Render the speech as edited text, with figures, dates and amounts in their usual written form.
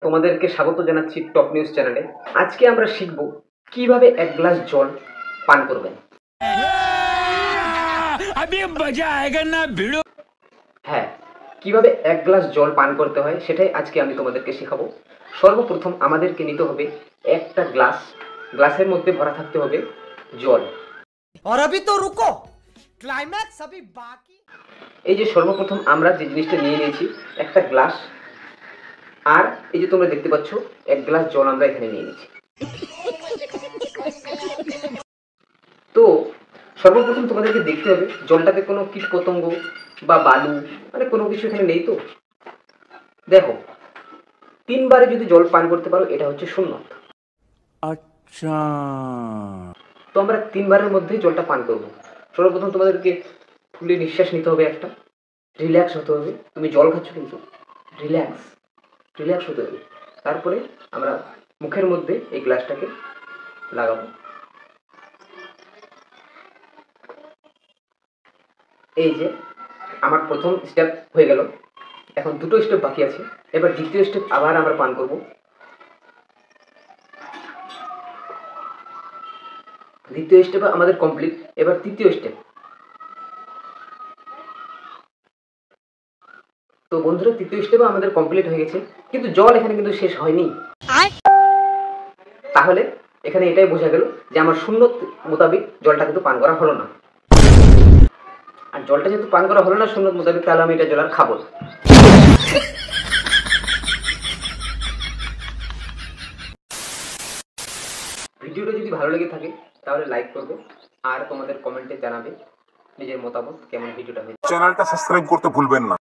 তোমাদেরকে স্বাগত জানাচ্ছি টপ নিউজ চ্যানেলে। আজকে আমরা শিখব কিভাবে এক গ্লাস জল পান করবেন। হ্যাঁ, কিভাবে এক গ্লাস জল পান করতে হয় সেটাই আজকে আমি তোমাদেরকে শেখাবো। সর্বপ্রথম আমাদেরকে নিতে হবে একটা গ্লাস, গ্লাসের মধ্যে ভরা থাকতে হবে জল। এই যে সর্বপ্রথম আমরা যে জিনিসটা নিয়ে নিয়েছি একটা গ্লাস, আর এই যে তোমরা দেখতে পাচ্ছ এক গ্লাস জল আমরা এখানে নিয়ে নিয়েছি। তো সর্বপ্রথম তোমাদেরকে দেখতে হবে জলটাতে কোনো কীট পতঙ্গ বা বালু মানে কোনো কিছু এখানে নেই। তো দেখো, 3 বারে যদি জল পান করতে পারো এটা হচ্ছে সুন্নত। আচ্ছা, তো আমরা 3 বারের মধ্যেই জলটা পান করব। সর্বপ্রথম তোমাদেরকে ফুলে নিঃশ্বাস নিতে হবে, একটা রিল্যাক্স হতে হবে। তুমি জল খাচ্ছ কিন্তু রিল্যাক্স হতে হবে। তারপরে আমরা মুখের মধ্যে এই গ্লাসটাকে লাগাবো। এই যে আমার প্রথম স্টেপ হয়ে গেল, এখন দুটো স্টেপ বাকি আছে। এবার দ্বিতীয় স্টেপ আবার আমরা পান করব। দ্বিতীয় স্টেপ আমাদের কমপ্লিট। এবার তৃতীয় স্টেপ। তো বন্ধুরা, তৃতীয় স্টেপ আমাদের কমপ্লিট হয়ে গেছে, কিন্তু জল এখানে কিন্তু শেষ হয়নি। তাহলে এখানে এটাই বোঝা গেল যে আমার সুন্নত মোতাবেক জলটা কিন্তু পান করা হলো না। আর জলটা যেহেতু পান করা হলো না সুন্নত মোতাবেক, তাহলে আমি এটা জল আর খাবো না। ভিডিওটা যদি ভালো লেগে থাকে তাহলে লাইক করবে, আর তোমাদের কমেন্টে জানাবে নিজের মতামত কেমন ভিডিওটা হয়েছে। চ্যানেলটা সাবস্ক্রাইব করতে ভুলবেন না।